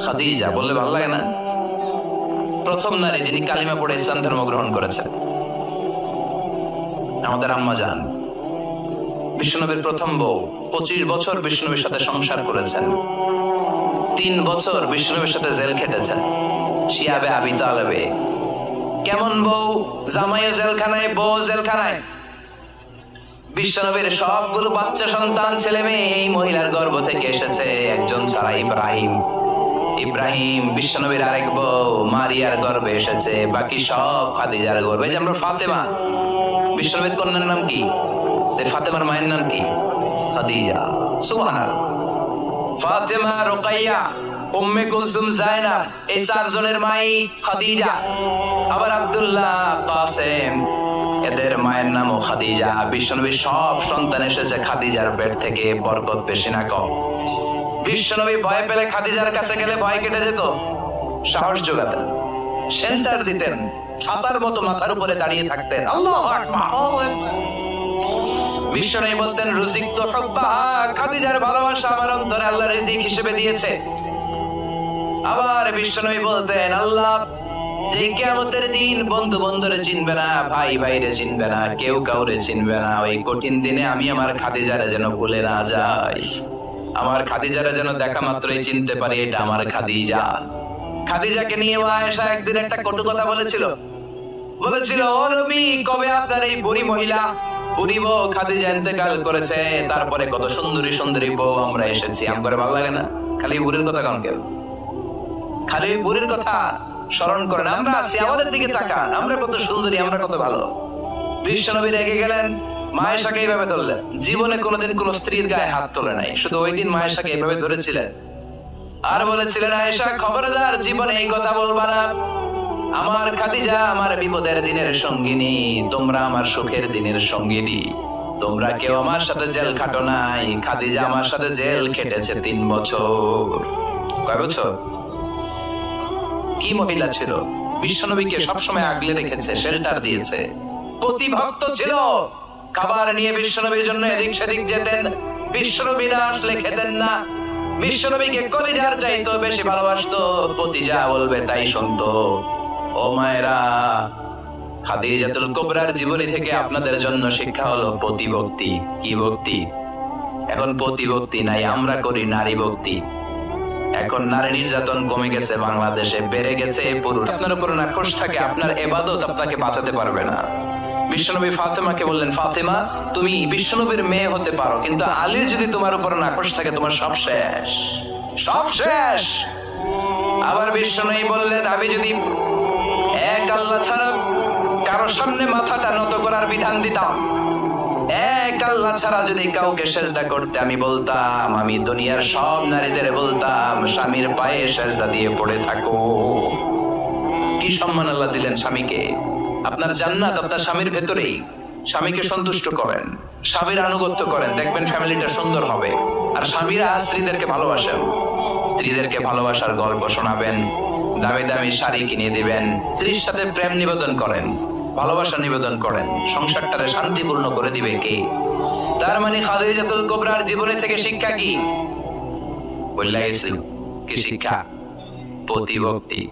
খাদিজা বললে ভালো লাগে না? প্রথম নারী যিনি কালিমা পড়ে ইসলাম ধর্ম গ্রহণ করেছেন, আমাদের আম্মা জান, বিশ্বনবীর প্রথম বউ। 25 বছর বিশ্বনবীর সাথে সংসার করেছেন, 3 বছর বিশ্বনবীর সাথে জেল খেটেছেন শিয়াবে আবি তালেবে। কেমন বউ? জামাইও জেলখানায়, বউ জেলখানায়। বিশ্বনবীর সবগুলো বাচ্চা সন্তান, ছেলে মেয়ে এই মহিলার গর্ভ থেকে এসেছে, একজন ছাড়া, ইব্রাহিম। ইব্রাহিম বিশ্বনবীর আরেক বউ মারিয়ার গর্ভে এসেছে, বাকি সব খাদিজার গর্ভে। যে আমরা ফাতেমা, বিশ্বনবীর কন্যার নাম কি? ফাতেমার মায়ের নাম কি? খাদিজা। সুবহানাল্লাহ। ফাতেমা, রুকাইয়া, উম্মে কুলসুম, জায়নাব, এই 4 জনের মাই খাদিজা। আবার আব্দুল্লাহ, কাসেম, এদের মায়ের নামও খাদিজা। বিশ্বনবীর সব সন্তান এসেছে খাদিজার পেট থেকে, বরকত বেশি না কম? বিশ্বনবী ভয় পেলে খাদিজার কাছে গেলে ভয় কেটে যেত, সাহস যোগাতেন, শেল্টার দিতেন, ছাতার মতো মাথার উপরে দাঁড়িয়ে থাকতেন। আল্লাহু আকবার। বিশ্বনবী বলতেন, রুজিকতু হুব্বা, খাদিজার ভালোবাসা আমার অন্তরে আল্লাহ রিজিক হিসেবে দিয়েছে। আবার বিশ্বনবী বলতেন, আল্লাহ যে কিয়ামতের দিন বন্ধু বন্ধুরে চিনবে না, ভাই ভাইরে চিনবে না, কেউ কাউরে চিনবে না, ওই কঠিন দিনে আমি আমার খাদিজারে যেন ভুলে না যাই, আমার খাদিজারে যেন দেখা মাত্রই চিনতে পারি এটা আমার খাদিজা। খাদিজাকে নিয়ে আয়েশা একদিন একটা কটু কথা বলেছিল। বলেছিল, ও নবী, কবে আপনার এই বুড়ি মহিলা, বুড়ি বউ খাদিজা ইন্তেকাল করেছে, তারপরে কত সুন্দরী সুন্দরী বউ আমরা এসেছি, আমার ভালো লাগে না? খালি বুড়ির কথা কেন? কেন খালি বুড়ির কথা স্মরণ করেন? আমরা আছি, আমাদের দিকে তাকান, আমরা কত সুন্দরী, আমরা কত ভালো। বিশ্বনবী রেগে গেলেন, মায়েশাকে এইভাবে ধরলেন। জীবনে কোনোদিন কোন স্ত্রীর গায়ে হাত তোলে নাই, শুধু ওই দিন মায়েশাকে এইভাবে ধরেছিলেন আর বলেছিলেন, আয়েশা খবরদার, জীবনে এই কথা বলবা না, আমার খাদিজা আমার বিপদের দিনের সঙ্গিনী, তোমরা আমার সুখের দিনের সঙ্গিনী, তোমরা কেউ আমার সাথে জেল খাটো নাই, খাদিজা আমার সাথে জেল খেটেছে 3 বছর। কয় বছর? কি মহিলা ছিল! বিশ্বনবীকে সবসময় আগলে রেখেছে, শেল্টার দিয়েছে, প্রতিভক্ত ছিল। খাবার নিয়ে বিশ্বনবীর জন্য এদিক সেদিক যেতেন, বিশ্বনবী না আসলে খেতেন না। বিশ্বনবীকে কলিজার চাইতো বেশি ভালোবাসতো, পতি যা বলবে তাই শুনতো। ও মায়েরা, খাদিজাতুল কুবরার জীবনী থেকে আপনাদের জন্য শিক্ষা হলো প্রতিভক্তি। কি ভক্তি? এখন প্রতিভক্তি নাই, আমরা করি নারী ভক্তি। এখন নারী নির্যাতন কমে গেছে বাংলাদেশে, বেড়ে গেছে পুরুষ আপনার উপর নাখোশ থাকে, আপনার ইবাদত আপনাকে বাঁচাতে পারবে না। বিশ্বনবী ফাতেমাকে বললেন, ফাতেমা তুমি বিশ্বনবীর মেয়ে হতে পারো, কিন্তু আলী যদি তোমার উপর নাখোশ থাকে, তোমার সব শেষ, সব শেষ। আবার বিশ্বনবী বললেন, আমি যদি এক আল্লাহ ছাড়া কারো সামনে মাথাটা নত করার বিধান দিতাম, এক আল্লাহ ছাড়া যদি কাউকে সেজদা করতে আমি বলতাম, আমি দুনিয়ার সব নারীদের বলতাম স্বামীর পায়ে সেজদা দিয়ে পড়ে থাকো। কি সম্মান আল্লাহ দিলেন স্বামীকে! আপনার জান্নাত আপনার স্বামীর ভেতরেই। স্বামীকে সন্তুষ্ট করেন, স্বামীর আনুগত্য করেন, দেখবেন ফ্যামিলিটা সুন্দর হবে। আর স্বামীরা স্ত্রীদেরকে ভালোবাসেন, স্ত্রীদেরকে ভালোবাসার গল্প শোনাবেন, দামি দামি শাড়ি কিনে দিবেন, স্ত্রীর সাথে প্রেম নিবেদন করেন, ভালোবাসা নিবেদন করেন, সংসারটারে শান্তিপূর্ণ করে দিবে কে? তার মানে খাদিজাতুল কুবরার জীবনে থেকে শিক্ষা কি? বললা গেছিল কি শিক্ষা? প্রতিভক্তি।